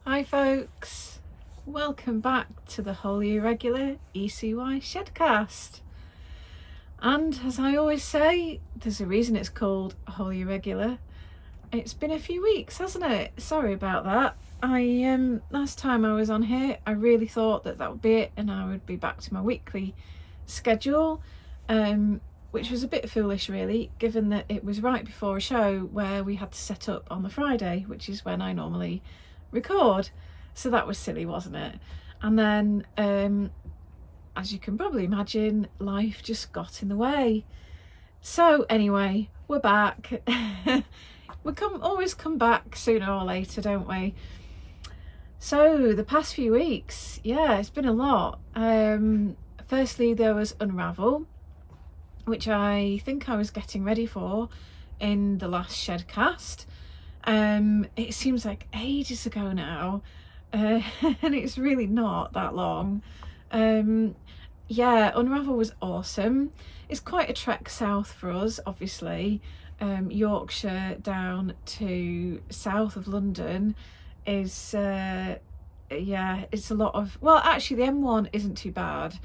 Hi folks, welcome back to the Wholly Irregular ECY Shedcast. And as I always say, there's a reason it's called Wholly Irregular. It's been a few weeks, hasn't it? Sorry about that. Last time I was on here, I really thought that would be it and I would be back to my weekly schedule, which was a bit foolish really, given that it was right before a show where we had to set up on the Friday, which is when I normally record. So that was silly, wasn't it? And then as you can probably imagine, life just got in the way. So anyway, we're back. We always come back sooner or later, don't we? So the past few weeks, yeah, it's been a lot. Firstly, there was Unravel, which I think I was getting ready for in the last Shedcast. It seems like ages ago now, and it's really not that long. Yeah, Unravel was awesome. It's quite a trek south for us, obviously. Yorkshire down to south of London is yeah, it's a lot of, well, actually the M1 isn't too bad.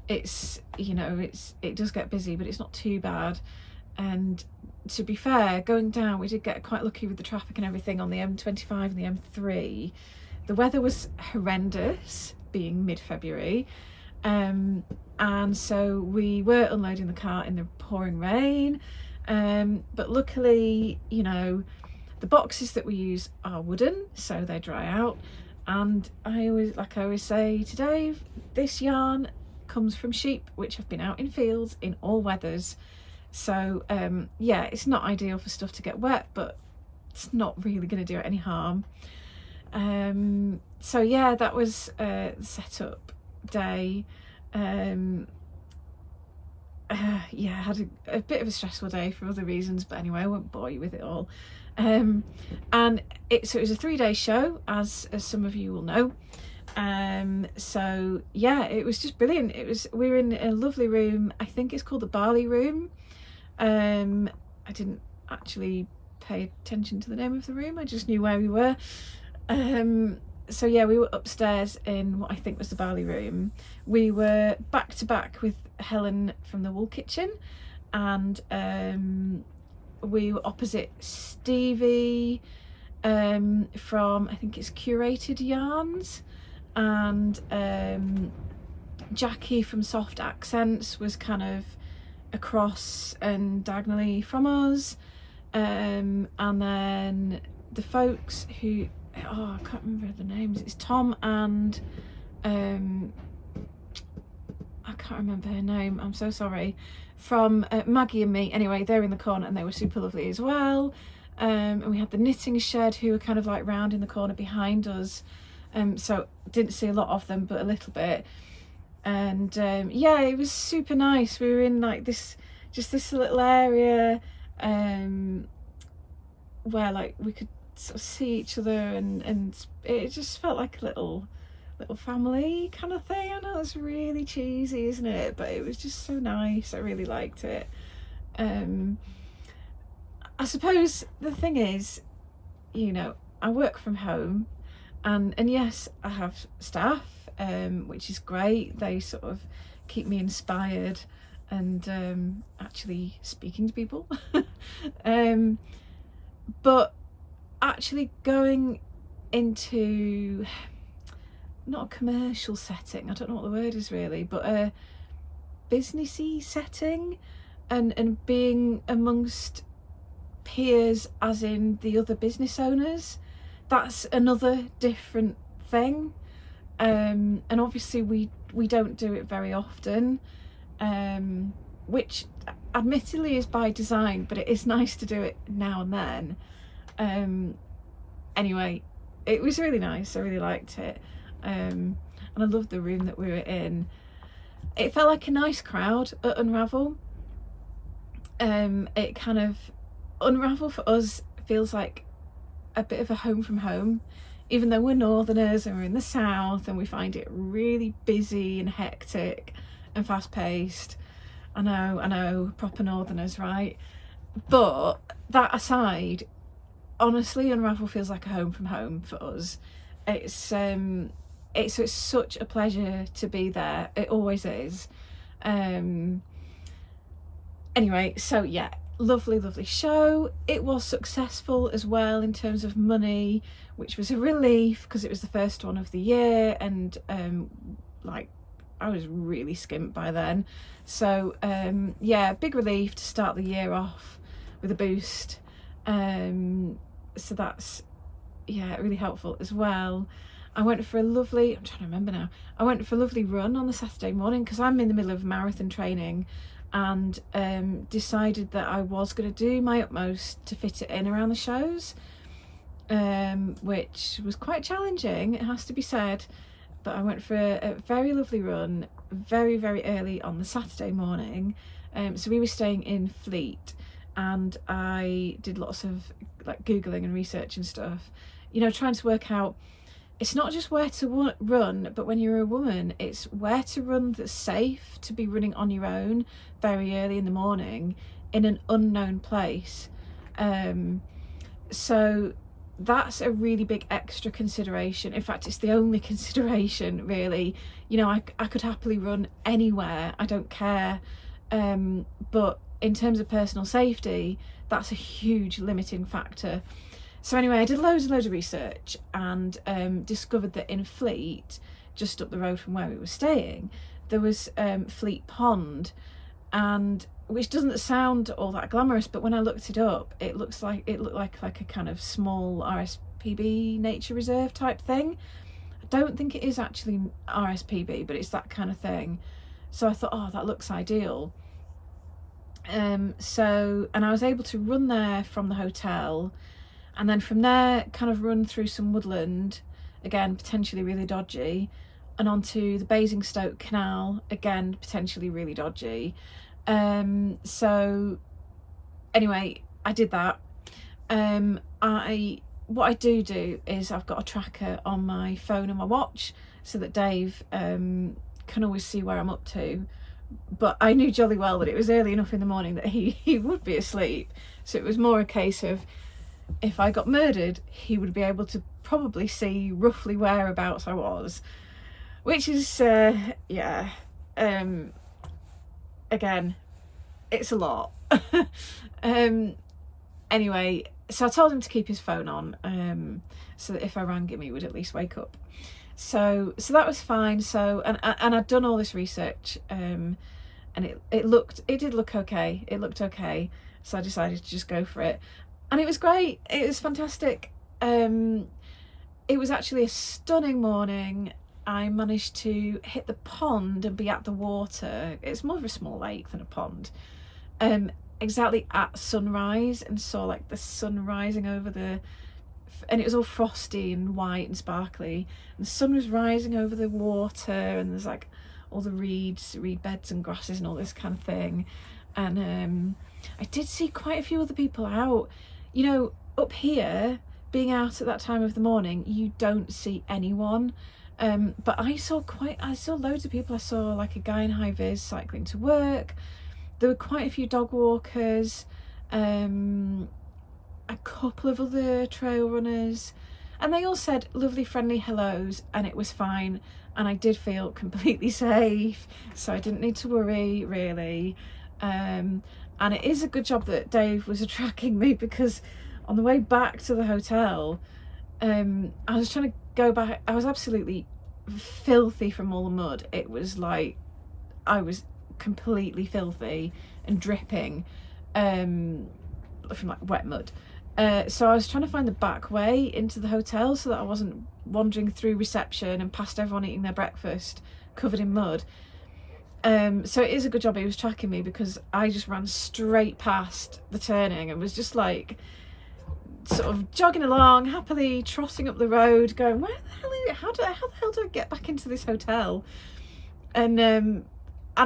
It's, you know, it does get busy, but it's not too bad. And to be fair, going down, we did get quite lucky with the traffic and everything on the M25 and the M3. The weather was horrendous, being mid-February, and so we were unloading the car in the pouring rain, but luckily, you know, the boxes that we use are wooden, so they dry out. And I always say to Dave, this yarn comes from sheep which have been out in fields in all weathers. So yeah, it's not ideal for stuff to get wet, but it's not really going to do it any harm. So yeah, that was the setup day. Yeah, I had a bit of a stressful day for other reasons, but anyway, I won't bore you with it all. And it was a 3-day show, as some of you will know. So yeah, it was just brilliant. We were in a lovely room. I think it's called the Barley Room. I didn't actually pay attention to the name of the room, I just knew where we were. So yeah, we were upstairs in what I think was the Barley Room. We were back to back with Helen from the Wool Kitchen, and we were opposite Stevie from, I think it's Curated Yarns, and Jackie from Soft Accents was kind of across and diagonally from us, and then the folks who, I can't remember the names, it's Tom and I can't remember her name, I'm so sorry, from Maggie and Me. Anyway, they're in the corner and they were super lovely as well. And we had the Knitting Shed, who were kind of like round in the corner behind us, so didn't see a lot of them, but a little bit. And yeah, it was super nice. We were in like this little area where like we could sort of see each other, and it just felt like a little family kind of thing. I know it's really cheesy, isn't it? But it was just so nice. I really liked it. I suppose the thing is, you know, I work from home, and yes, I have staff, which is great. They sort of keep me inspired and actually speaking to people. But actually going into not a commercial setting, I don't know what the word is really, but a businessy setting, and being amongst peers, as in the other business owners, that's another different thing. And obviously we don't do it very often, which admittedly is by design, but it is nice to do it now and then. Anyway, it was really nice. I really liked it, and I loved the room that we were in. It felt like a nice crowd at Unravel. It kind of, Unravel for us feels like a bit of a home from home, even though we're northerners and we're in the south and we find it really busy and hectic and fast-paced. I know, proper northerners, right? But that aside, honestly, Unravel feels like a home from home for us. It's such a pleasure to be there. It always is. Anyway, so yeah, lovely show. It was successful as well in terms of money, which was a relief because it was the first one of the year, and like I was really skint by then. So yeah, big relief to start the year off with a boost. So that's, yeah, really helpful as well. I went for a lovely, I'm trying to remember now, I went for a lovely run on the Saturday morning because I'm in the middle of marathon training, and decided that I was going to do my utmost to fit it in around the shows, which was quite challenging, it has to be said. But I went for a very lovely run very early on the Saturday morning. So we were staying in Fleet, and I did lots of like Googling and research and stuff, you know, trying to work out, it's not just where to run, but when you're a woman, it's where to run that's safe to be running on your own very early in the morning in an unknown place. So that's a really big extra consideration. In fact, it's the only consideration really. You know, I could happily run anywhere, I don't care. But in terms of personal safety, that's a huge limiting factor. So anyway, I did loads of research, and discovered that in Fleet, just up the road from where we were staying, there was Fleet Pond, and which doesn't sound all that glamorous, but when I looked it up, it looked like a kind of small RSPB nature reserve type thing. I don't think it is actually RSPB, but it's that kind of thing. So I thought, oh, that looks ideal. So, and I was able to run there from the hotel, and then from there kind of run through some woodland, again potentially really dodgy, and onto the Basingstoke Canal, again potentially really dodgy. So anyway, I did that. What I do is I've got a tracker on my phone and my watch, so that Dave can always see where I'm up to. But I knew jolly well that it was early enough in the morning that he would be asleep, so it was more a case of, if I got murdered, he would be able to probably see roughly whereabouts I was, which is yeah, again, it's a lot. Anyway, so I told him to keep his phone on, so that if I rang him, he would at least wake up. So that was fine. So and I'd done all this research, and it did look okay. It looked okay. So I decided to just go for it. And it was great. It was fantastic. It was actually a stunning morning. I managed to hit the pond and be at the water. It's more of a small lake than a pond. Exactly at sunrise, and saw like the sun rising over and it was all frosty and white and sparkly, and the sun was rising over the water, and there's like all the reed beds and grasses and all this kind of thing. And I did see quite a few other people out. You know, up here, being out at that time of the morning, you don't see anyone. But I saw loads of people. I saw like a guy in high vis cycling to work. There were quite a few dog walkers, a couple of other trail runners, and they all said lovely friendly hellos, and it was fine, and I did feel completely safe, so I didn't need to worry really. And it is a good job that Dave was tracking me, because on the way back to the hotel, I was trying to go back. I was absolutely filthy from all the mud. It was like I was completely filthy and dripping from like wet mud. So I was trying to find the back way into the hotel so that I wasn't wandering through reception and past everyone eating their breakfast covered in mud. So it is a good job he was tracking me, because I just ran straight past the turning and was just like sort of jogging along, happily trotting up the road, going, where the hell how the hell do I get back into this hotel? And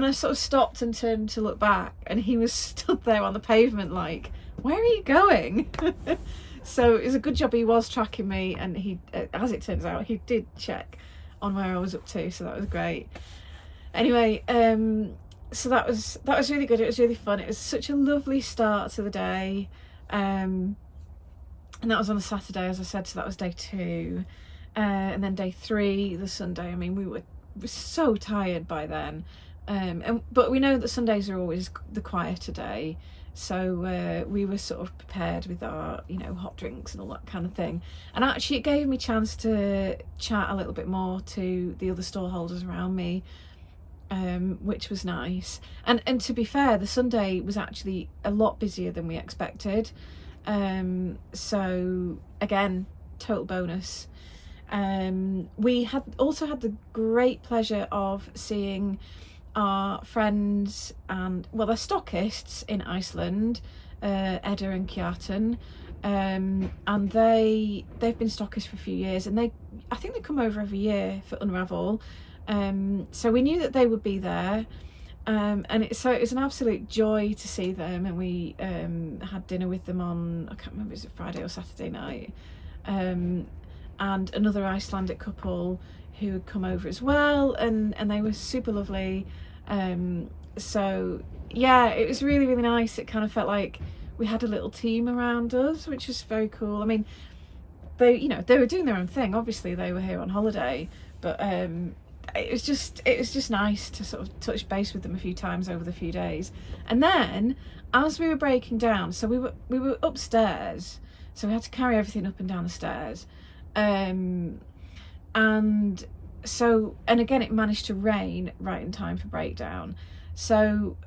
I sort of stopped and turned to look back, and he was stood there on the pavement like, where are you going? So it was a good job he was tracking me, and he, as it turns out, he did check on where I was up to, so that was great. Anyway, so that was really good. It was really fun. It was such a lovely start to the day. and that was on the Saturday, as I said, so that was day 2. And then day 3, the Sunday, I mean, we were so tired by then. But we know that Sundays are always the quieter day, so we were sort of prepared with our, you know, hot drinks and all that kind of thing. And actually it gave me a chance to chat a little bit more to the other stallholders around me, which was nice. And to be fair, the Sunday was actually a lot busier than we expected. So again, total bonus. We had also had the great pleasure of seeing our friends and, well, they're stockists in Iceland, Edda and Kjartan, and they've been stockists for a few years, and I think they come over every year for Unravel. So we knew that they would be there, and it was an absolute joy to see them, and we had dinner with them on, I can't remember, was it Friday or Saturday night, and another Icelandic couple who had come over as well, and they were super lovely. So yeah, it was really, really nice. It kind of felt like we had a little team around us, which was very cool. I mean, they were doing their own thing. Obviously they were here on holiday, but it was just nice to sort of touch base with them a few times over the few days. And then as we were breaking down, so we were upstairs, so we had to carry everything up and down the stairs. And again, it managed to rain right in time for breakdown. So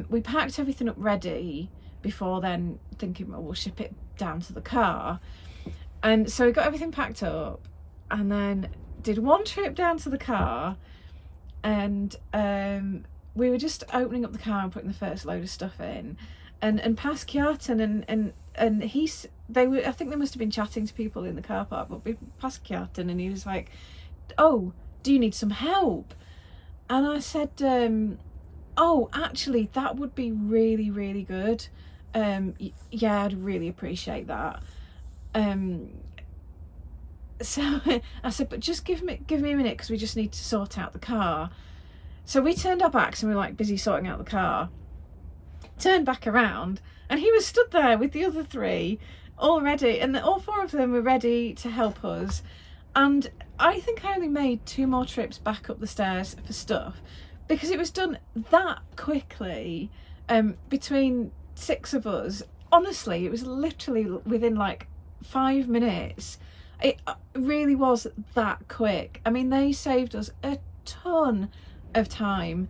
we packed everything up ready before then, thinking, well, we'll ship it down to the car. And so we got everything packed up and then did one trip down to the car, and we were just opening up the car and putting the first load of stuff in, and past Kjartan, and I think they must have been chatting to people in the car park, but we passed Kjartan and he was like, oh, do you need some help? And I said, oh, actually that would be really, really good. Yeah, I'd really appreciate that. So I said, but just give me a minute, because we just need to sort out the car. So we turned our backs and we were like busy sorting out the car, turned back around, and he was stood there with the other 3 all ready, and all 4 of them were ready to help us. And I think I only made 2 more trips back up the stairs for stuff, because it was done that quickly, between 6 of us. Honestly, it was literally within like 5 minutes. It really was that quick. I mean, they saved us a ton of time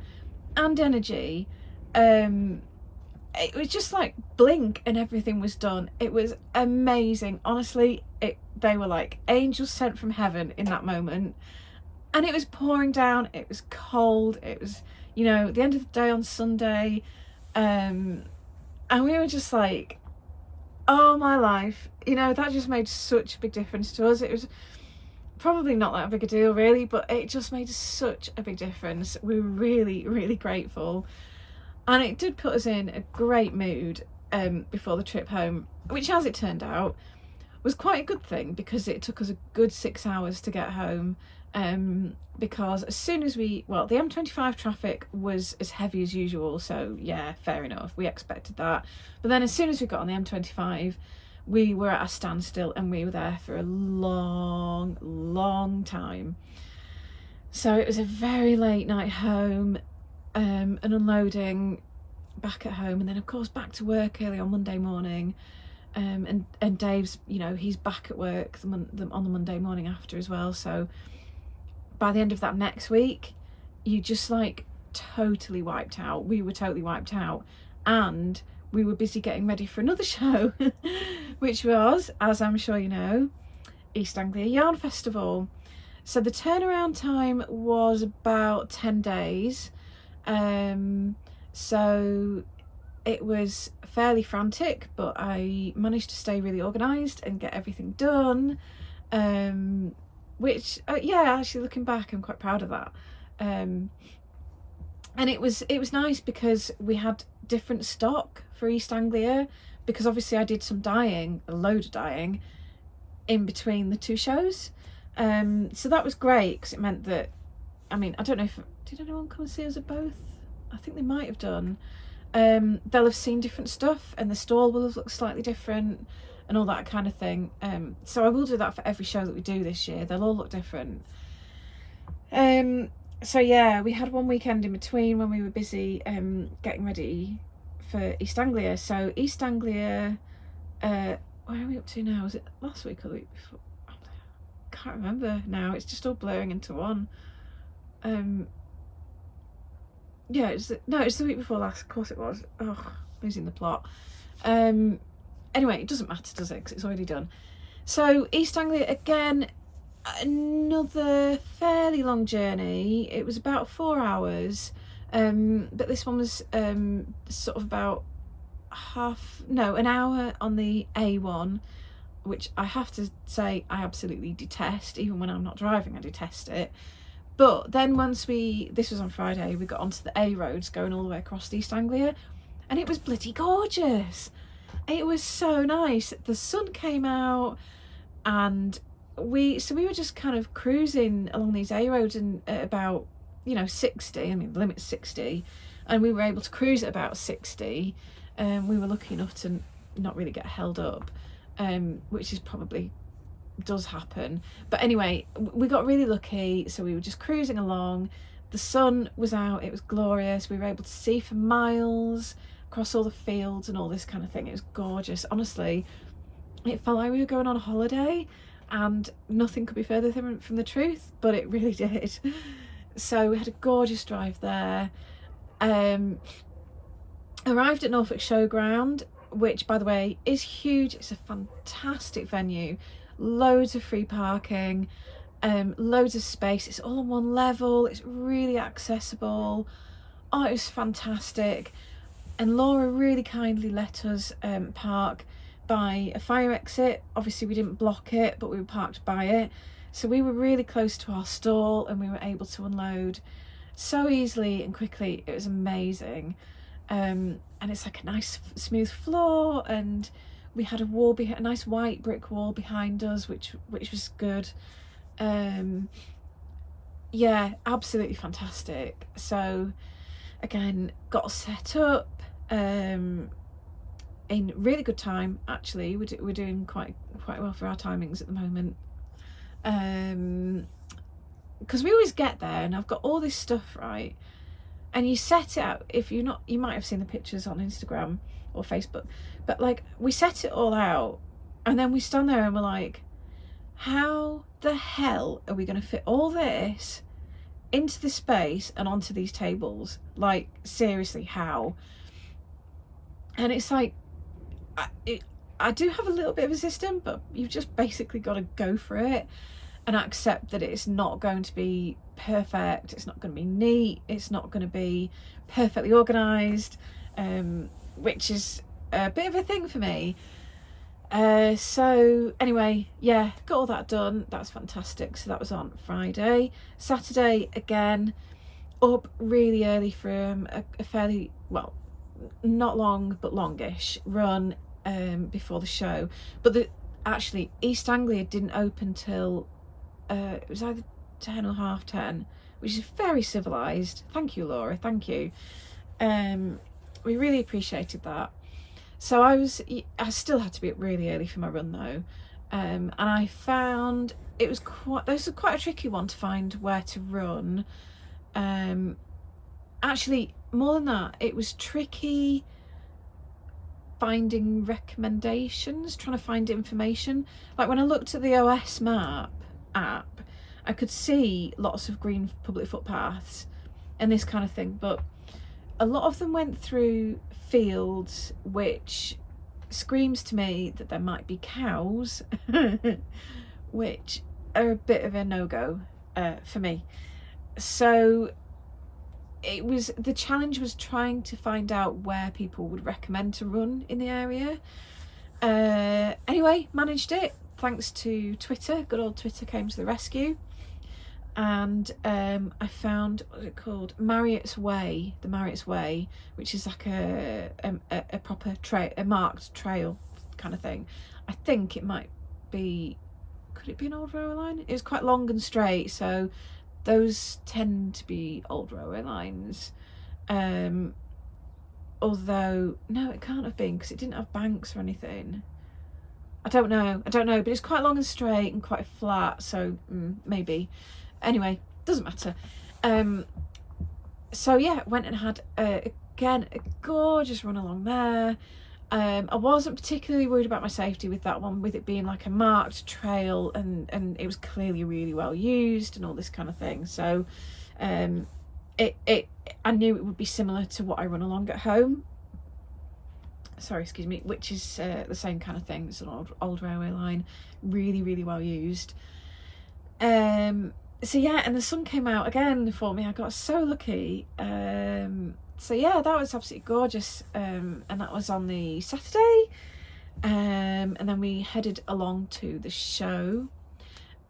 and energy. It was just like blink and everything was done. It was amazing. Honestly, they were like angels sent from heaven in that moment. And it was pouring down. It was cold. It was, the end of the day on Sunday. And we were just like, oh my life, that just made such a big difference to us. It was probably not that big a deal really, but it just made such a big difference. We were really, really grateful. And it did put us in a great mood before the trip home, which, as it turned out, was quite a good thing, because it took us a good 6 hours to get home. Because as soon as the M25 traffic was as heavy as usual, so yeah, fair enough, we expected that. But then as soon as we got on the M25, we were at a standstill, and we were there for a long, long time. So it was a very late night home, and unloading back at home, and then of course back to work early on Monday morning. And Dave's, he's back at work on the Monday morning after as well. So by the end of that next week, you just like totally wiped out. We were totally wiped out, and we were busy getting ready for another show, which was, as I'm sure you know, East Anglia Yarn Festival. So the turnaround time was about 10 days. So it was fairly frantic, but I managed to stay really organised and get everything done. Which, actually looking back, I'm quite proud of that. And it was nice because we had different stock for East Anglia, because obviously I did some dyeing, a load of dyeing, in between the 2 shows. So that was great, because it meant that, I mean, I don't know did anyone come and see us at both? I think they might have done. They'll have seen different stuff, and the stall will have looked slightly different. and all that kind of thing. So I will do that for every show that we do this year. They'll all look different. So yeah, we had one weekend in between when we were busy getting ready for East Anglia. So East Anglia, where are we up to now? Was it last week or the week before? I can't remember now. It's just all blurring into one. Yeah, it's the week before last. Of course it was. Oh, losing the plot. Anyway, it doesn't matter, does it? Because it's already done. So East Anglia again, another fairly long journey. It was about 4 hours, but this one was sort of about an hour on the A1, which I have to say I absolutely detest. Even when I'm not driving, I detest it. But then this was on Friday, we got onto the A roads going all the way across East Anglia, and it was bloody gorgeous. It was so nice. The sun came out, and we were just kind of cruising along these A roads, and at about 60. I mean, the limit's 60, and we were able to cruise at about 60. We were lucky enough to not really get held up, which is probably does happen. But anyway, we got really lucky, so we were just cruising along. The sun was out, it was glorious. We were able to see for miles across all the fields and all this kind of thing. It was gorgeous. Honestly, it felt like we were going on a holiday, and nothing could be further from the truth, but it really did. So we had a gorgeous drive there. Arrived at Norfolk Showground, which, by the way, is huge. It's a fantastic venue. Loads of free parking, loads of space. It's all on one level. It's really accessible. Oh, it was fantastic. And Laura really kindly let us park by a fire exit. Obviously we didn't block it, but we were parked by it. So we were really close to our stall, and we were able to unload so easily and quickly. It was amazing. And it's like a nice smooth floor, and we had a nice white brick wall behind us, which was good. Yeah, absolutely fantastic. So again, got set up in really good time. Actually, we're doing quite well for our timings at the moment, because we always get there, and I've got all this stuff right, and you set it out. If you're not, you might have seen the pictures on Instagram or Facebook, but like, we set it all out, and then we stand there and we're like, how the hell are we going to fit all this into the space and onto these tables? Like, seriously, how? And it's like, I do have a little bit of a system, but you've just basically got to go for it and accept that it's not going to be perfect, it's not going to be neat, it's not going to be perfectly organised, which is a bit of a thing for me. So anyway, yeah, got all that done. That's fantastic. So that was on Friday. Saturday, again, up really early from a fairly, well, not long but longish run before the show. But actually East Anglia didn't open till it was either 10 or half 10, which is very civilised. Thank you, Laura, thank you. We really appreciated that. So I still had to be up really early for my run though, and I found this was quite a tricky one to find where to run. Actually, more than that, it was tricky finding recommendations, trying to find information. Like, when I looked at the OS map app, I could see lots of green public footpaths and this kind of thing, but a lot of them went through fields, which screams to me that there might be cows, which are a bit of a no-go for me. So the challenge was trying to find out where people would recommend to run in the area. Anyway, managed it thanks to Twitter. Good old Twitter came to the rescue, and I found, what's it called, the Marriott's Way, which is like a proper a marked trail kind of thing. I think it might be, could it be an old railway line? It was quite long and straight, so those tend to be old railway lines. Although, no, it can't have been, because it didn't have banks or anything. I don't know, but it's quite long and straight and quite flat, so maybe. Anyway, doesn't matter. So yeah, went and had again a gorgeous run along there. I wasn't particularly worried about my safety with that one, with it being like a marked trail, and it was clearly really well used and all this kind of thing. So I knew it would be similar to what I run along at home. Sorry, excuse me, which is the same kind of thing. It's an old railway line, really, really well used. So yeah, and the sun came out again for me. I got so lucky. So yeah, that was absolutely gorgeous. And that was on the Saturday. And then we headed along to the show.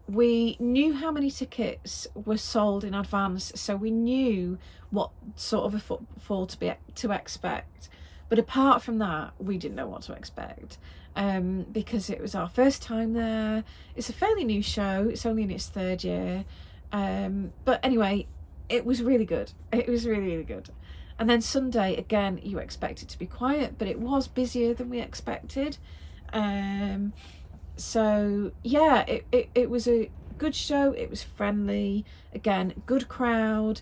We knew how many tickets were sold in advance, so we knew what sort of a footfall to expect. But apart from that, we didn't know what to expect, because it was our first time there. It's a fairly new show. It's only in its third year. But anyway, it was really good. It was really, really good. And then Sunday, again, you expect it to be quiet, but it was busier than we expected. So yeah, it was a good show. It was friendly. Again, good crowd.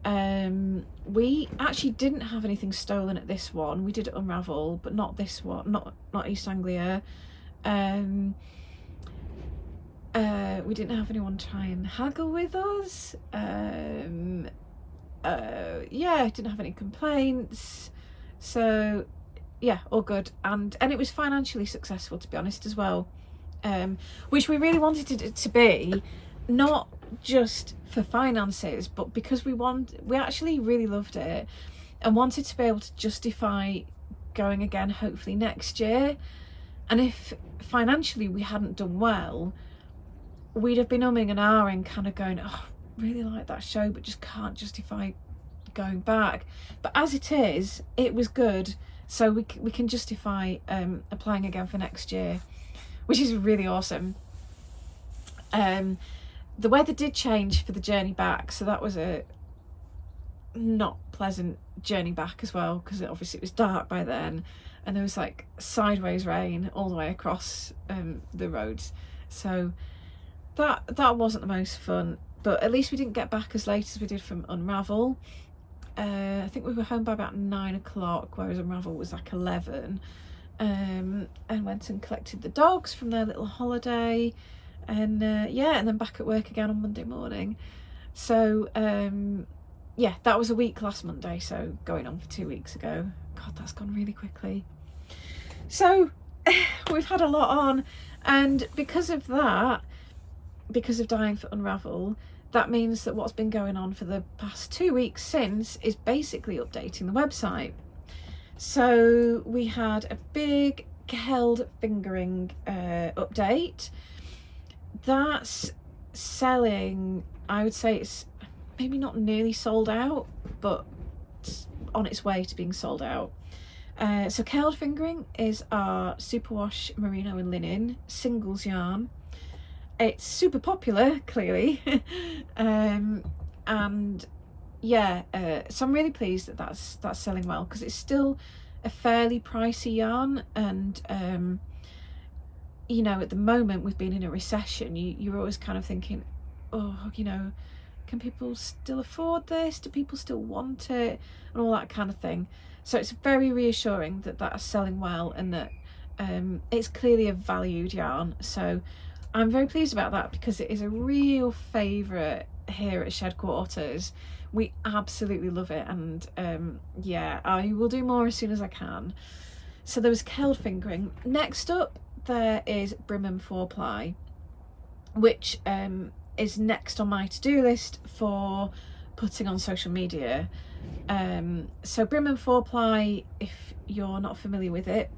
We actually didn't have anything stolen at this one. We did Unravel, but not this one, not East Anglia. We didn't have anyone try and haggle with us. Yeah, didn't have any complaints. So yeah, all good. And it was financially successful, to be honest, as well. Which we really wanted it to be, not just for finances, but because we actually really loved it and wanted to be able to justify going again, hopefully next year. And if financially we hadn't done well, we'd have been umming and ahhing, kind of going, oh, really like that show, but just can't justify going back. But as it is, it was good, so we can justify applying again for next year, which is really awesome. The weather did change for the journey back, so that was a not pleasant journey back as well, because obviously it was dark by then, and there was like sideways rain all the way across the roads. So that wasn't the most fun, but at least we didn't get back as late as we did from Unravel. I think we were home by about 9 o'clock, whereas Unravel was like 11. And went and collected the dogs from their little holiday, and yeah, and then back at work again on Monday morning. So yeah, that was a week last Monday, so going on for 2 weeks ago. God, that's gone really quickly. So we've had a lot on, and because of that, because of dying for Unravel, that means that what's been going on for the past 2 weeks since is basically updating the website. So we had a big held fingering update. That's selling, I would say it's maybe not nearly sold out, but it's on its way to being sold out. So curled fingering is our superwash merino and linen singles yarn. It's super popular, clearly. And yeah, so I'm really pleased that that's selling well, because it's still a fairly pricey yarn, and you know, at the moment we've been in a recession, you're always kind of thinking, oh, you know, can people still afford this? Do people still want it? And all that kind of thing. So it's very reassuring that that's selling well, and that it's clearly a valued yarn. So I'm very pleased about that, because it is a real favourite here at Shedquarters. We absolutely love it, and yeah, I will do more as soon as I can. So there was curled fingering. Next up, there is Brimham 4-ply, which is next on my to-do list for putting on social media. So Brimham 4-ply, if you're not familiar with it,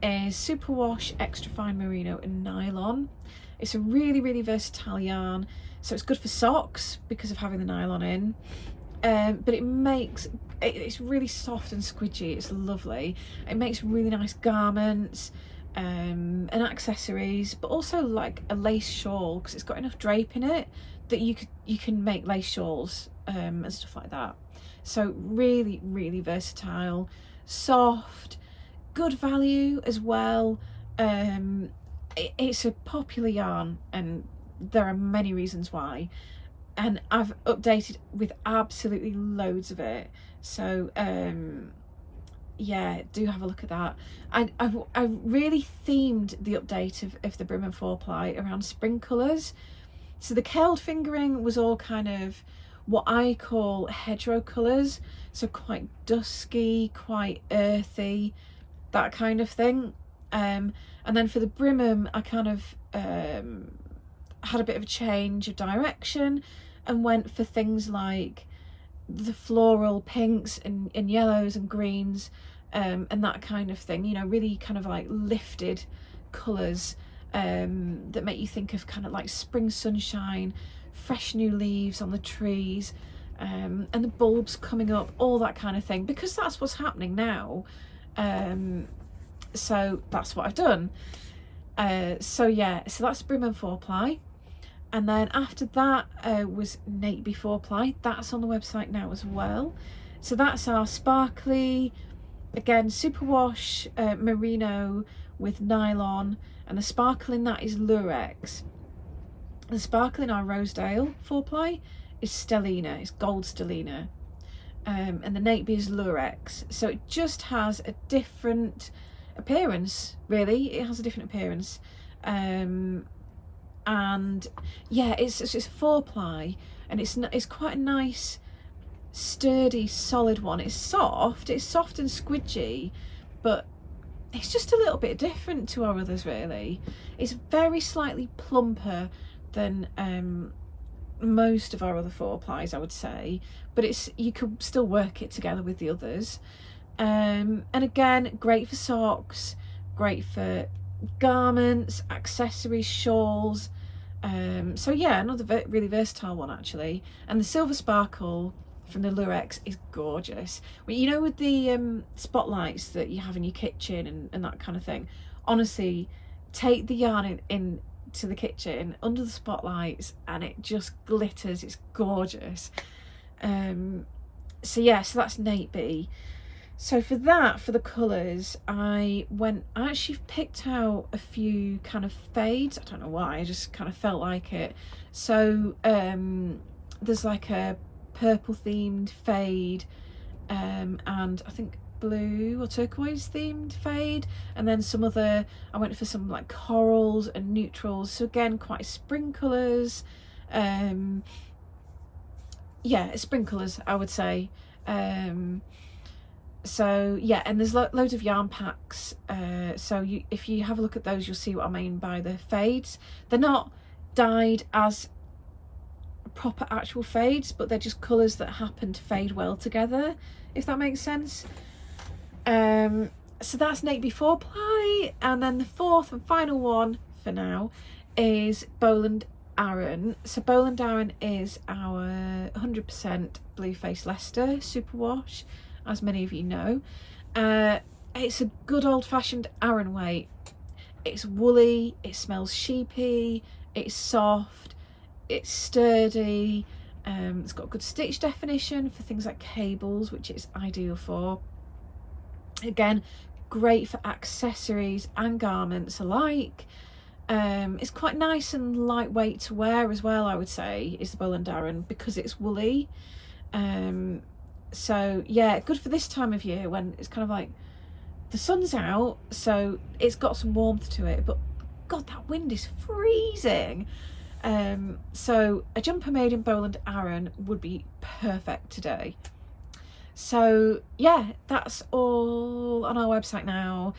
is superwash, extra fine merino and nylon. It's a really, really versatile yarn, so it's good for socks because of having the nylon in. But it's really soft and squidgy. It's lovely. It makes really nice garments and accessories, but also like a lace shawl, because it's got enough drape in it that you can make lace shawls and stuff like that. So really, really versatile, soft, good value as well. it's a popular yarn, and there are many reasons why, and I've updated with absolutely loads of it. So yeah, do have a look at that. I really themed the update of the Brim and 4-ply around spring colours. So the curled fingering was all kind of what I call hedgerow colours, so quite dusky, quite earthy, that kind of thing. And then for the Brimham, I kind of had a bit of a change of direction and went for things like the floral pinks and yellows and greens, and that kind of thing, you know, really kind of like lifted colours that make you think of kind of like spring sunshine, fresh new leaves on the trees, and the bulbs coming up, all that kind of thing, because that's what's happening now. So that's what I've done. So yeah, so that's Brim and 4-ply. And then after that was Nape 4-ply. That's on the website now as well. So that's our sparkly, again, superwash merino with nylon, and the sparkle in that is Lurex. The sparkle in our Rosedale 4-ply is Stellina, it's gold Stellina, and the Nape is Lurex. So it just has a different appearance, really. It has a different appearance. And yeah, it's a 4-ply, and it's quite a nice, sturdy, solid one. It's soft and squidgy, but it's just a little bit different to our others, really. It's very slightly plumper than most of our other 4-plies, I would say, but you could still work it together with the others. And again, great for socks, great for garments, accessories, shawls. So yeah, another really versatile one, actually. And the silver sparkle from the Lurex is gorgeous. Well, you know, with the spotlights that you have in your kitchen and that kind of thing, honestly, take the yarn in to the kitchen under the spotlights and it just glitters. It's gorgeous. So yeah, so that's Nape B. So for the colours, I actually picked out a few kind of fades. I don't know why, I just kind of felt like it. So there's like a purple themed fade, and I think blue or turquoise themed fade, and then I went for some like corals and neutrals. So again, quite spring colours. Yeah, spring colours, I would say. So yeah, and there's loads of yarn packs, so if you have a look at those, you'll see what I mean by the fades. They're not dyed as proper actual fades, but they're just colours that happen to fade well together, if that makes sense. So that's Nape 4-ply, and then the fourth and final one for now is Boland Aran. So Boland Aran is our 100% Blue Face Leicester superwash, as many of you know. It's a good old-fashioned Aran weight. It's woolly, it smells sheepy, it's soft, it's sturdy, it's got good stitch definition for things like cables, which it's ideal for. Again, great for accessories and garments alike. It's quite nice and lightweight to wear as well, I would say, is the Boland Aran, because it's woolly. So yeah, good for this time of year when it's kind of like the sun's out, so it's got some warmth to it, but God, that wind is freezing. So a jumper made in Boland Aran would be perfect today. So yeah, that's all on our website now.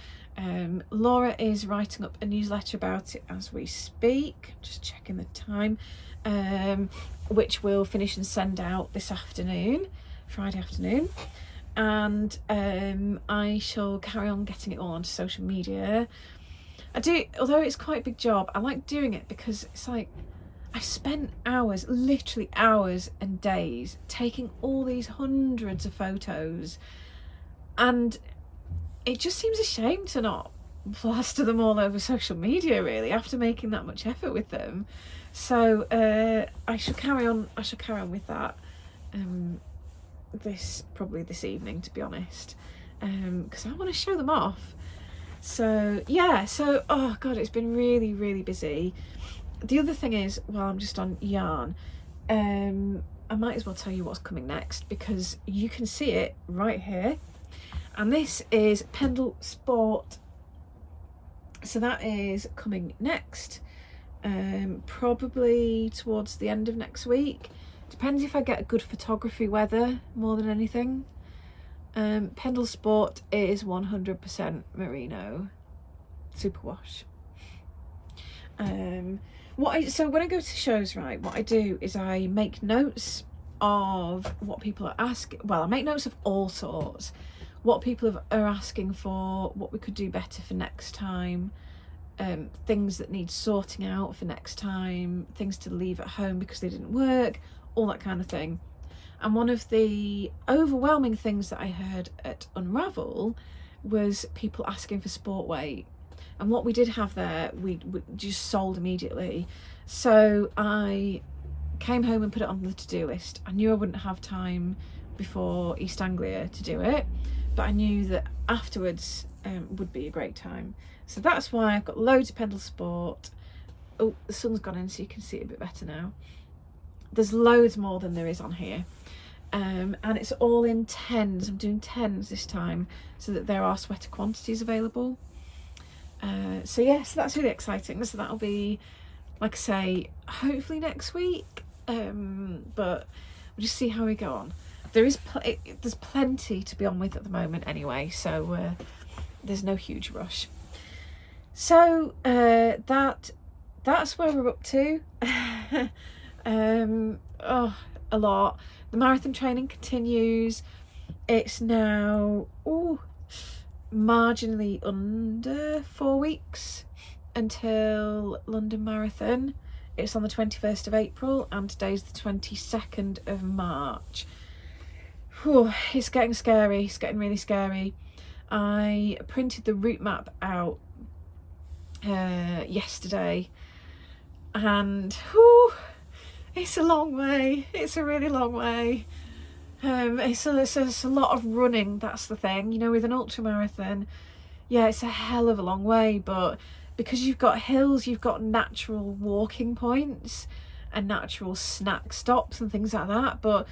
Laura is writing up a newsletter about it as we speak, just checking the time, which we'll finish and send out this afternoon, Friday afternoon. And I shall carry on getting it all onto social media. Although it's quite a big job, I like doing it because it's like I spent hours, literally hours and days, taking all these hundreds of photos, and it just seems a shame to not plaster them all over social media, really, after making that much effort with them. So I shall carry on with that this evening, to be honest, because I want to show them off. So yeah, so oh god, it's been really, really busy. The other thing is, while I'm just on yarn, I might as well tell you what's coming next, because you can see it right here. And this is Pendle Sport. So that is coming next, probably towards the end of next week. Depends if I get good photography weather more than anything. Pendle Sport is 100% merino superwash. So when I go to shows, right, what I do is I make notes of what people are asking. Well, I make notes of all sorts. What people are asking for, what we could do better for next time, things that need sorting out for next time, things to leave at home because they didn't work, all that kind of thing. And one of the overwhelming things that I heard at Unravel was people asking for sport weight. And what we did have there, we just sold immediately. So I came home and put it on the to-do list. I knew I wouldn't have time before East Anglia to do it, but I knew that afterwards would be a great time. So that's why I've got loads of Pendle Sport. Oh, the sun's gone in so you can see it a bit better now. There's loads more than there is on here. And it's all in 10s. I'm doing 10s this time so that there are sweater quantities available. So yes, that's really exciting. So that'll be, like I say, hopefully next week. But we'll just see how we go on. There's plenty to be on with at the moment anyway, so there's no huge rush. So that's where we're up to. A lot. The marathon training continues. It's now marginally under 4 weeks until London Marathon. It's on the 21st of April and today's the 22nd of March. Whew, it's getting scary. It's getting really scary. I printed the route map out yesterday, and it's a long way. It's a really long way. It's a lot of running. That's the thing, you know, with an ultra marathon. Yeah, it's a hell of a long way, but because you've got hills, you've got natural walking points and natural snack stops and things like that. But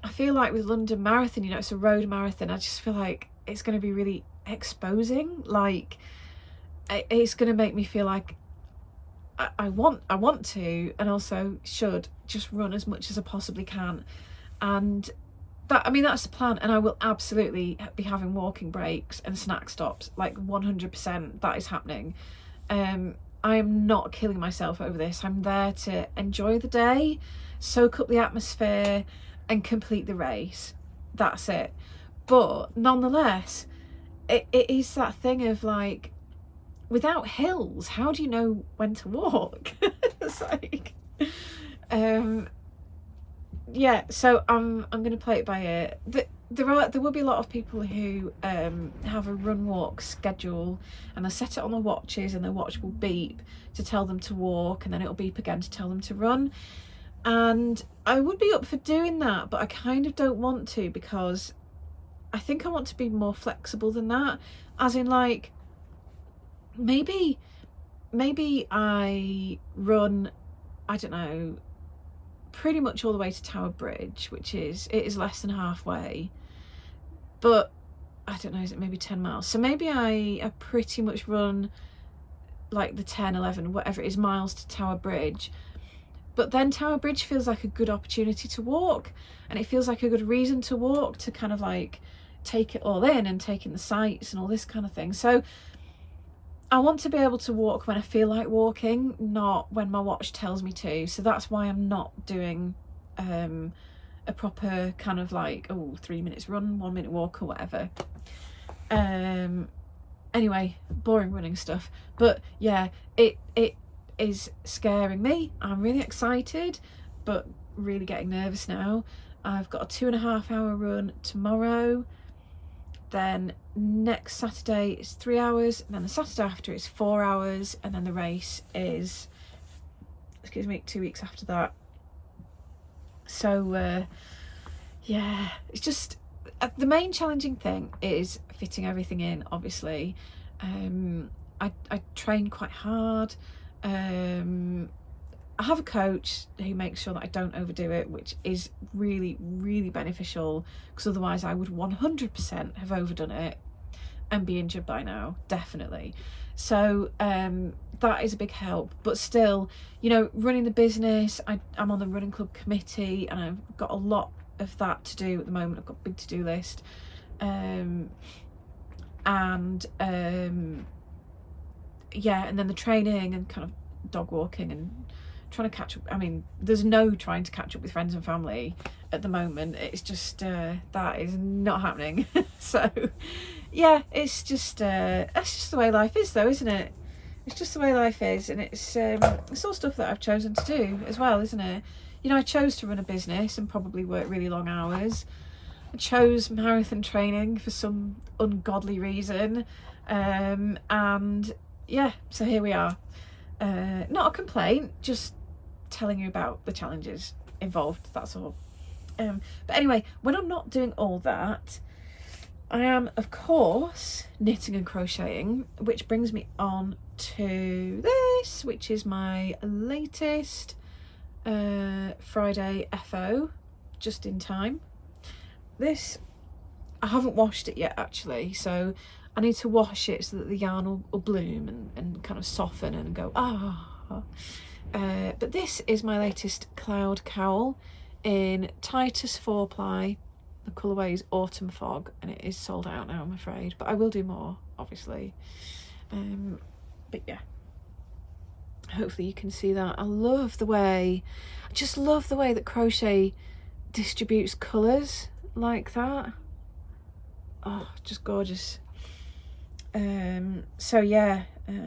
I feel like with London Marathon, you know, it's a road marathon. I just feel like it's going to be really exposing. Like, it's going to make me feel like I want to, and also should, just run as much as I possibly can. And that's the plan. And I will absolutely be having walking breaks and snack stops, like 100%. That is happening. I am not killing myself over this. I'm there to enjoy the day, soak up the atmosphere, and complete the race. That's it. But nonetheless, it is that thing of like, without hills, how do you know when to walk? It's like, yeah. So I'm going to play it by ear. There will be a lot of people who have a run walk schedule, and they set it on their watches, and their watch will beep to tell them to walk, and then it'll beep again to tell them to run. And I would be up for doing that, but I kind of don't want to, because I think I want to be more flexible than that. As in, like, maybe I run, I don't know, pretty much all the way to Tower Bridge, which is less than halfway, but I don't know, is it maybe 10 miles? So maybe I pretty much run like the 10, 11, whatever it is, miles to Tower Bridge. But then Tower Bridge feels like a good opportunity to walk, and it feels like a good reason to walk, to kind of like take it all in and take in the sights and all this kind of thing. So I want to be able to walk when I feel like walking, not when my watch tells me to. So that's why I'm not doing a proper kind of like 3 minutes run, 1 minute walk or whatever. Anyway, boring running stuff. But yeah, it is scaring me. I'm really excited, but really getting nervous now. I've got a 2.5 hour run tomorrow. Then next Saturday is 3 hours, and then the Saturday after is 4 hours, and then the race is, 2 weeks after that. So yeah, it's just the main challenging thing is fitting everything in, obviously. I train quite hard. I have a coach who makes sure that I don't overdo it, which is really, really beneficial, because otherwise I would 100% have overdone it and be injured by now, definitely. So that is a big help. But still, you know, running the business, I'm on the running club committee, and I've got a lot of that to do at the moment. I've got a big to-do list. Yeah, and then the training and kind of dog walking and trying to catch up. I mean, there's no trying to catch up with friends and family at the moment. It's just that is not happening. So yeah, it's just that's just the way life is, though, isn't it? It's just the way life is, and it's all stuff that I've chosen to do as well, isn't it? You know, I chose to run a business and probably work really long hours. I chose marathon training for some ungodly reason, and yeah, so here we are. Not a complaint, just telling you about the challenges involved, that's all. But anyway, when I'm not doing all that, I am, of course, knitting and crocheting, which brings me on to this, which is my latest Friday FO, just in time. This, I haven't washed it yet, actually, so I need to wash it so that the yarn will bloom and kind of soften and go, but this is my latest cloud cowl in Titus 4-ply. The colourway is Autumn Fog, and it is sold out now, I'm afraid, but I will do more, obviously. But yeah, hopefully you can see that. I just love the way that crochet distributes colours like that. Oh, just gorgeous. So yeah,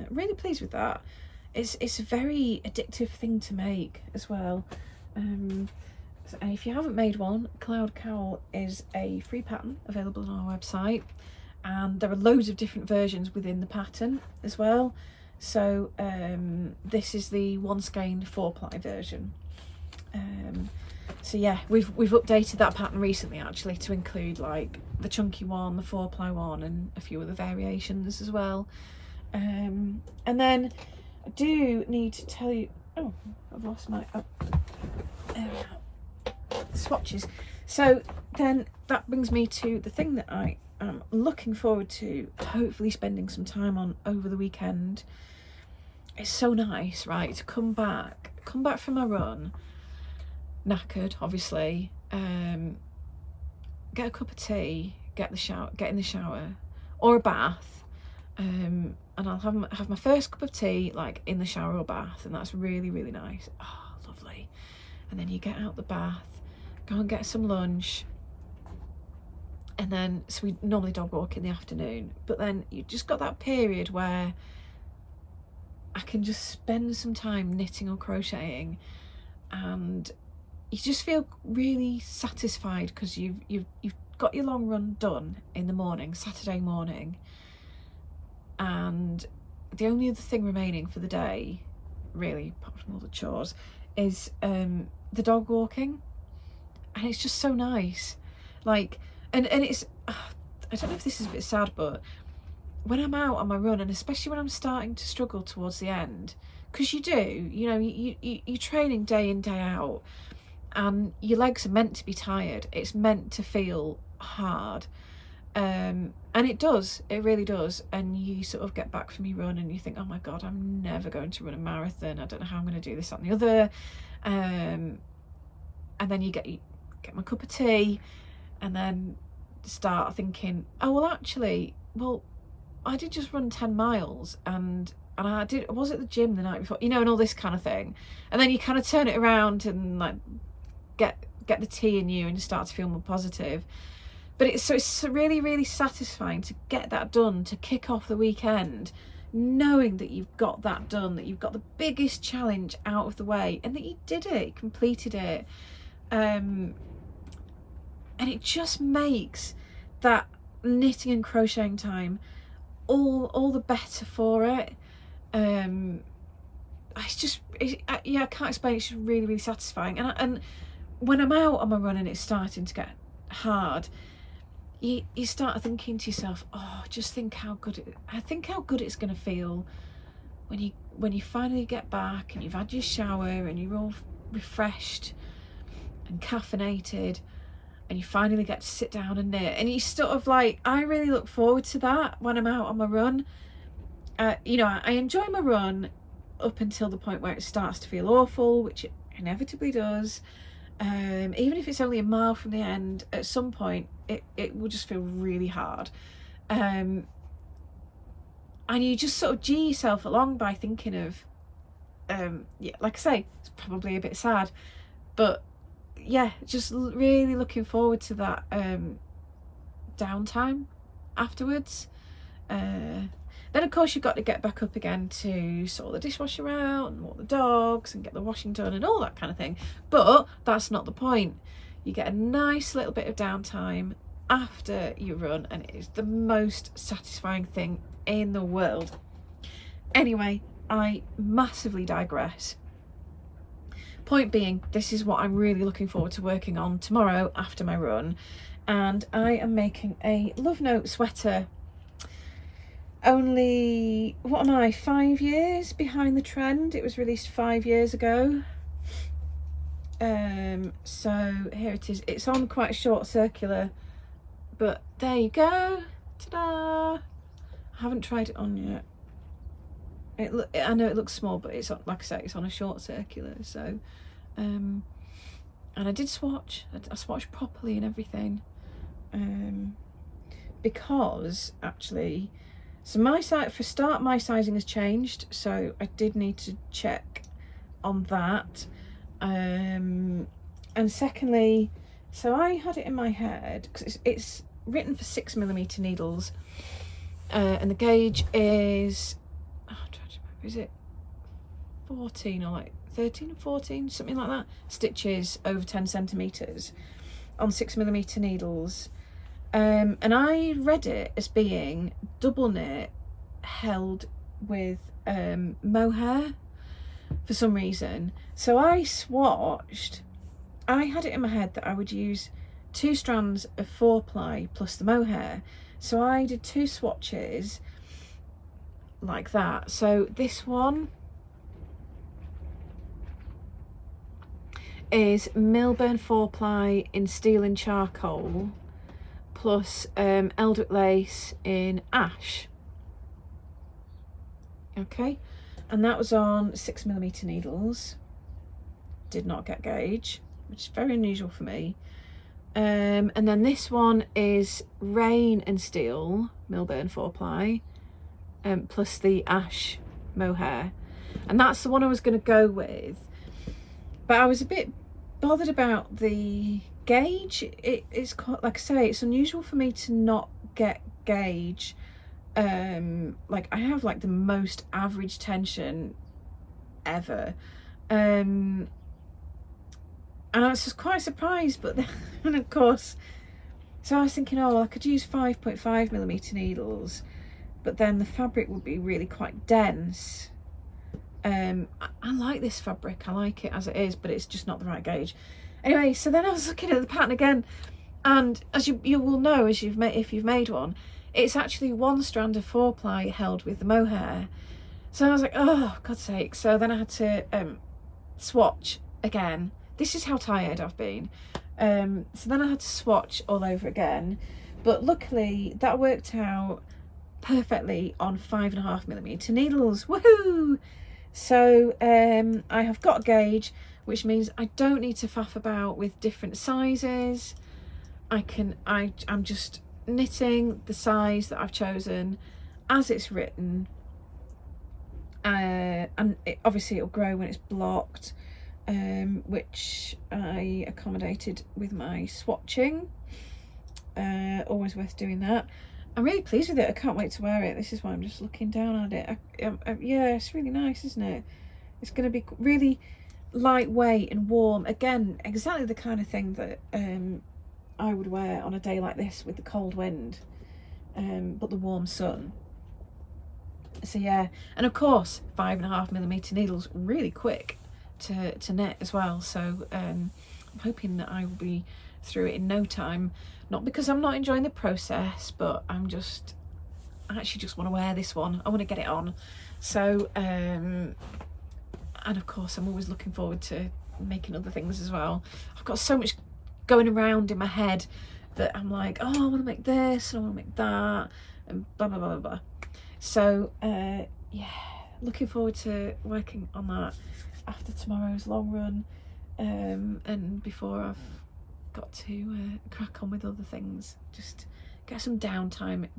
really pleased with that. It's a very addictive thing to make as well. And if you haven't made one, Cloud Cowl is a free pattern available on our website, and there are loads of different versions within the pattern as well. So this is the one skein 4-ply version. So yeah, we've updated that pattern recently, actually, to include like the chunky one, the 4-ply one, and a few other variations as well. And then I do need to tell you, oh, I've lost my swatches. So then that brings me to the thing that I am looking forward to hopefully spending some time on over the weekend. It's so nice, right, to come back from a run, knackered, obviously, get a cup of tea, get in the shower or a bath, and I'll have my first cup of tea like in the shower or bath, and that's really, really nice. Oh, lovely. And then you get out the bath, go and get some lunch, and then, so we normally dog walk in the afternoon, but then you just got that period where I can just spend some time knitting or crocheting, and you just feel really satisfied because you've got your long run done in the morning, Saturday morning, and the only other thing remaining for the day, really, apart from all the chores, is the dog walking. And it's just so nice, like, and it's I don't know if this is a bit sad, but when I'm out on my run, and especially when I'm starting to struggle towards the end, because you're training day in, day out, and your legs are meant to be tired, it's meant to feel hard, and it really does, and you sort of get back from your run and you think, oh my god, I'm never going to run a marathon, I don't know how I'm going to do this, that and the other, and then you get my cup of tea, and then start thinking, oh well, actually, I did just run 10 miles and I was at the gym the night before, and all this kind of thing, and then you kind of turn it around and like get the tea in you and you start to feel more positive. But it's really, really satisfying to get that done, to kick off the weekend knowing that you've got that done, that you've got the biggest challenge out of the way, and that you did it, you completed it, and it just makes that knitting and crocheting time all the better for it. I can't explain. It's just really, really satisfying. And when I'm out on my run and it's starting to get hard, you start thinking to yourself, oh, just think how good it's going to feel when you finally get back and you've had your shower and you're all refreshed and caffeinated, and you finally get to sit down and knit. And you sort of like, I really look forward to that when I'm out on my run. You know, I enjoy my run up until the point where it starts to feel awful, which it inevitably does. Even if it's only a mile from the end, at some point it will just feel really hard. And you just sort of G yourself along by thinking of, yeah, like I say, it's probably a bit sad, but yeah, just really looking forward to that downtime afterwards. Then of course you've got to get back up again to sort the dishwasher out and walk the dogs and get the washing done and all that kind of thing. But that's not the point. You get a nice little bit of downtime after you run, and it is the most satisfying thing in the world. Anyway, I massively digress. Point being, this is what I'm really looking forward to working on tomorrow after my run, and I am making a Love Note sweater. Only, what am I, 5 years behind the trend? It was released 5 years ago. So here it is. It's on quite a short circular, but there you go. Ta-da! I haven't tried it on yet. I know it looks small, but it's on, like I say, it's on a short circular. So, and I did swatch. I swatched properly and everything, because actually, so my sizing has changed. So I did need to check on that. And secondly, so I had it in my head because it's written for 6mm needles, and the gauge is, I'm trying to remember, is it 14 or like 13 or 14, something like that, stitches over 10 centimeters on 6mm needles. And I read it as being double knit held with mohair for some reason. So I swatched. I had it in my head that I would use 2 strands of 4-ply plus the mohair. So I did 2 swatches like that. So this one is Milburn 4-ply in steel and charcoal plus Eldwick lace in ash. Okay, and that was on 6mm needles. Did not get gauge, which is very unusual for me. And then this one is rain and steel, Milburn 4-ply, plus the ash mohair, and that's the one I was going to go with. But I was a bit bothered about the gauge. It's quite, like I say, it's unusual for me to not get gauge. Like I have like the most average tension ever, and I was just quite surprised. But then of course, so I was thinking, oh well, I could use 5.5mm needles, but then the fabric would be really quite dense. I like this fabric, I like it as it is, but it's just not the right gauge. Anyway, so then I was looking at the pattern again, and as you will know, if you've made one, it's actually 1 strand of 4-ply held with the mohair. So I was like, oh, God's sake. So then I had to swatch again. This is how tired I've been. So then I had to swatch all over again. But luckily, that worked out perfectly on 5.5mm needles. Woohoo! So I have got a gauge, which means I don't need to faff about with different sizes. I'm just knitting the size that I've chosen as it's written, and obviously it'll grow when it's blocked, which I accommodated with my swatching. Always worth doing that. I'm really pleased with it. I can't wait to wear it. This is why I'm just looking down at it. Yeah, it's really nice, isn't it? It's going to be really lightweight and warm. Again, exactly the kind of thing that I would wear on a day like this with the cold wind, but the warm sun. So yeah, and of course 5.5mm needles, really quick to knit as well. So I'm hoping that I will be through it in no time. Not because I'm not enjoying the process, but I actually just want to wear this one. I want to get it on. So, and of course I'm always looking forward to making other things as well. I've got so much going around in my head that I'm like, oh, I want to make this and I want to make that and blah, blah, blah, blah, blah. So, yeah, looking forward to working on that after tomorrow's long run, and before I've got to crack on with other things, just get some time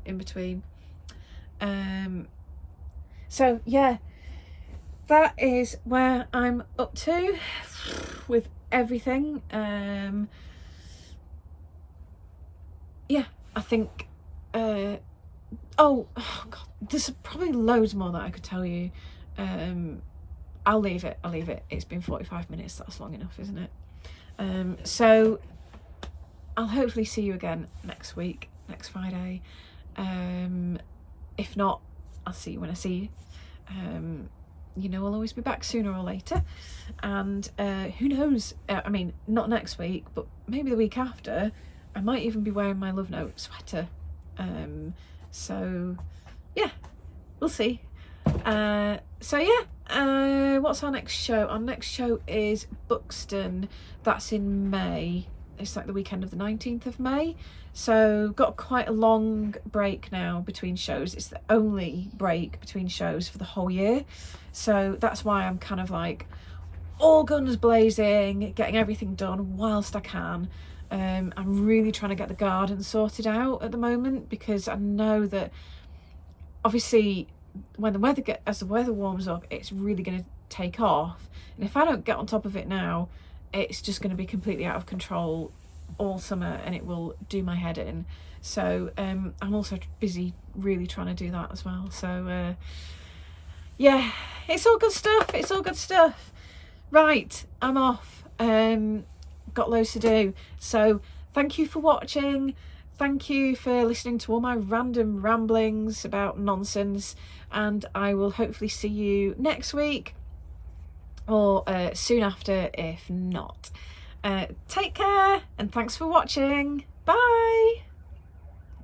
in between. So yeah, that is where I'm up to with everything. Yeah, I think oh god, there's probably loads more that I could tell you. I'll leave it. It's been 45 minutes. That's long enough, isn't it? So I'll hopefully see you again next week, next Friday. If not, I'll see you when I see you. You know, I'll always be back sooner or later. And who knows? I mean, not next week, but maybe the week after, I might even be wearing my Love Note sweater. So yeah, we'll see. So yeah, what's our next show? Our next show is Buxton. That's in May. It's like the weekend of the 19th of May. So got quite a long break now between shows. It's the only break between shows for the whole year. So that's why I'm kind of like all guns blazing, getting everything done whilst I can. I'm really trying to get the garden sorted out at the moment, because I know that obviously when as the weather warms up, it's really going to take off, and if I don't get on top of it now, it's just going to be completely out of control all summer, and it will do my head in. So I'm also busy really trying to do that as well. So yeah, it's all good stuff. Right, I'm off. Got loads to do. So thank you for watching. Thank you for listening to all my random ramblings about nonsense, and I will hopefully see you next week or soon after if not. Take care, and thanks for watching. Bye.